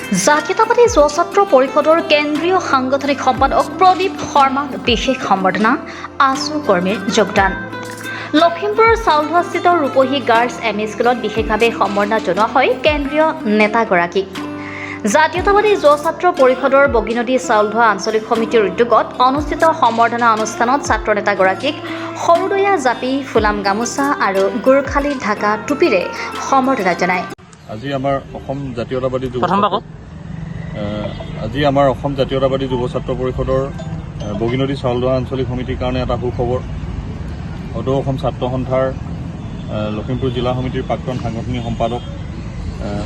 জাতীয়তাবাদী যুৱ ছাত্ৰ পৰিষদৰ কেন্দ্ৰীয় সাংগঠনিক সম্পাদক প্ৰদীপ শৰ্মাক বিশেষ সম্বৰ্ধনা আছু কৰ্মীৰ যোগদান। লখিমপুৰৰ চাউলধোৱাস্থিত ৰূপহী গাৰ্লছ এম ই স্কুলত বিশেষভাৱে সম্বৰ্ধনা জনোৱা হয় কেন্দ্ৰীয় নেতাগৰাকীক। জাতীয়তাবাদী যুৱ ছাত্ৰ পৰিষদৰ বগীনদী চাউলধোৱা আঞ্চলিক সমিতিৰ উদ্যোগত অনুষ্ঠিত সম্বৰ্ধনা অনুষ্ঠানত ছাত্ৰ নেতাগৰাকীক সৰুদয়া জাপি, ফুলাম গামোচা আৰু গোৰ্খালী ঢাকা টুপিৰে সম্বৰ্ধনা জনায়। আজি আমাৰ অসম জাতীয়তাবাদী যুৱ ছাত্ৰ পৰিষদৰ বগীনদী চাউলধোৱা আঞ্চলিক সমিতিৰ কাৰণে এটা সুখবৰ। সদৌ অসম ছাত্ৰ সন্থাৰ লখিমপুৰ জিলা সমিতিৰ প্ৰাক্তন সাংগঠনিক সম্পাদক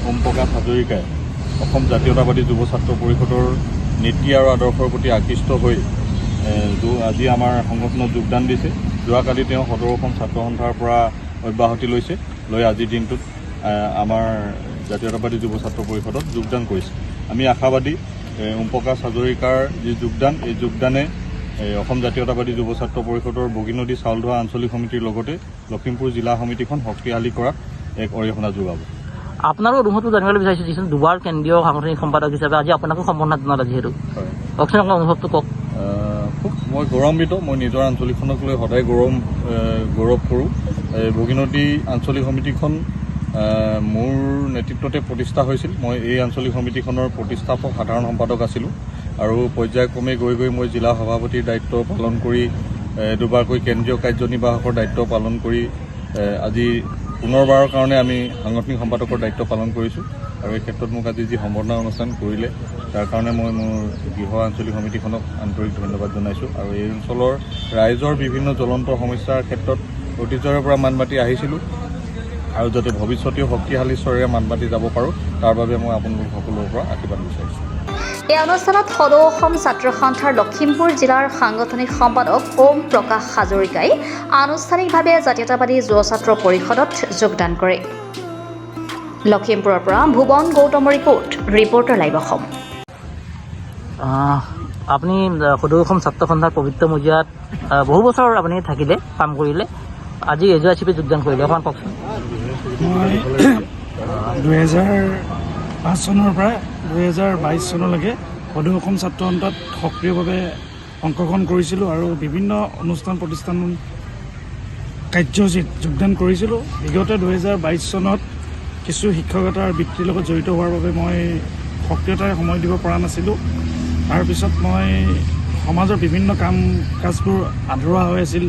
ওম প্ৰকাশ হাজৰিকাই অসম জাতীয়তাবাদী যুৱ ছাত্ৰ পৰিষদৰ নীতি আৰু আদৰ্শৰ প্ৰতি আকৃষ্ট হৈ আজি আমাৰ সংগঠনত যোগদান দিছে। যোৱাকালি তেওঁ সদৌ অসম ছাত্ৰ সন্থাৰ পৰা অব্যাহতি লৈ আজিৰ দিনটোত আমাৰ জাতীয়তাবাদী যুৱ ছাত্ৰ পৰিষদত যোগদান কৰিছে। আমি আশাবাদী ওম প্ৰকাশ হাজৰিকাৰ যি যোগদান, এই যোগদানে অসম জাতীয়তাবাদী যুৱ ছাত্ৰ পৰিষদৰ বগীনদী চাউলধোৱা আঞ্চলিক সমিতিৰ লগতে লখিমপুৰ জিলা সমিতিখন শক্তিশালী কৰাত এক অৰিহণা যোগাব। আপোনাৰো অনুভৱটো জানিবলৈ বিচাৰিছোঁ, যিজন দুবাৰ কেন্দ্ৰীয় সাংগঠনিক সম্পাদক হিচাপে আজি আপোনাকো সম্বৰ্ধনা জনালে, যিহেতু কওকচোন আপোনাৰ অনুভৱটো কওক। খুব মই গৌৰৱান্বিত। মই নিজৰ আঞ্চলিকখনক লৈ সদায় গৌৰৱ কৰোঁ। বগীনদী আঞ্চলিক সমিতিখন মোৰ নেতৃত্বতে প্ৰতিষ্ঠা হৈছিল। মই এই আঞ্চলিক সমিতিখনৰ প্ৰতিষ্ঠাপক সাধাৰণ সম্পাদক আছিলোঁ আৰু পৰ্যায়ক্ৰমে গৈ মই জিলা সভাপতিৰ দায়িত্ব পালন কৰি দুবাৰকৈ কেন্দ্ৰীয় কাৰ্যনিৰ্বাহকৰ দায়িত্ব পালন কৰি আজি পুনৰবাৰৰ কাৰণে আমি সাংগঠনিক সম্পাদকৰ দায়িত্ব পালন কৰিছোঁ। আৰু এই ক্ষেত্ৰত মোক আজি যি সম্বৰ্ধনা অনুষ্ঠান কৰিলে তাৰ কাৰণে মই মোৰ গৃহ আঞ্চলিক সমিতিখনক আন্তৰিক ধন্যবাদ জনাইছোঁ। আৰু এই অঞ্চলৰ ৰাইজৰ বিভিন্ন জ্বলন্ত সমস্যাৰ ক্ষেত্ৰত অতীজৰে পৰা মাত মাতি আহিছিলোঁ আৰু যাতে ভৱিষ্যতেও শক্তিশালী স্বৰেৰে মাত মাতি যাব পাৰোঁ, তাৰ বাবে মই আপোনালোক সকলোৰে পৰা আশীৰ্বাদ বিচাৰিছোঁ। এই অনুষ্ঠানত সদৌ অসম ছাত্ৰ সন্থাৰ লখিমপুৰ জিলাৰ সাংগঠনিক সম্পাদক ওম প্ৰকাশ হাজৰিকাই আনুষ্ঠানিকভাৱে জাতীয়তাবাদী যুৱ ছাত্ৰ পৰিষদত যোগদান কৰে। লখিমপুৰৰ পৰা ভুৱন গৌতমৰ ৰিপৰ্টাৰ লাইভ অসম। আপুনি সদৌ অসম ছাত্ৰ সন্থাৰ পবিত্ৰ মজিয়াত বহু বছৰ আপুনি থাকিলে, কাম কৰিলে, আজি এজুৱাচিপি যোগদান কৰিলে, অকণমান কওকচোন। মই 2005 চনৰ পৰা 2022 চনলৈকে সদৌ অসম ছাত্ৰ সন্থাত সক্ৰিয়ভাৱে অংশগ্ৰহণ কৰিছিলোঁ আৰু বিভিন্ন অনুষ্ঠান প্ৰতিষ্ঠান কাৰ্যসূচীত যোগদান কৰিছিলোঁ। বিগত 2022 চনত কিছু শিক্ষকতাৰ বৃত্তিৰ লগত জড়িত হোৱাৰ বাবে মই সক্ৰিয়তাৰে সময় দিব পৰা নাছিলোঁ। তাৰপিছত মই সমাজৰ বিভিন্ন কাম কাজবোৰ আধৰুৱা হৈ আছিল।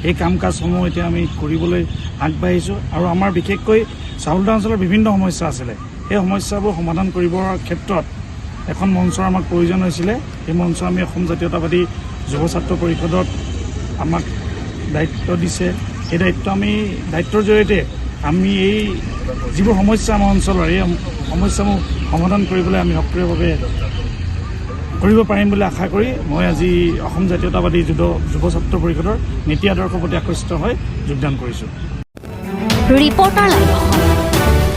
এই কাম কাজসমূহ এতিয়া আমি কৰিবলৈ আগবাঢ়িছোঁ আৰু আমাৰ বিশেষকৈ চাউলধোৱা অঞ্চলৰ বিভিন্ন সমস্যা আছিলে। সেই সমস্যাবোৰ সমাধান কৰিবৰ ক্ষেত্ৰত এখন মঞ্চৰ আমাক প্ৰয়োজন হৈছিলে। সেই মঞ্চ আমি অসম জাতীয়তাবাদী যুৱ ছাত্ৰ পৰিষদত আমাক দায়িত্ব দিছে। সেই দায়িত্বৰ জৰিয়তে আমি এই যিবোৰ সমস্যা আমাৰ অঞ্চলৰ, এই সমস্যাসমূহ সমাধান কৰিবলৈ আমি সক্ৰিয়ভাৱে কৰিব পাৰিম বুলি আশা কৰি মই আজি অসম জাতীয়তাবাদী যুৱ ছাত্ৰ পৰিষদৰ নীতি আদৰ্শৰ প্ৰতি আকৃষ্ট হৈ যোগদান কৰিছোঁ। Reporter live Assam.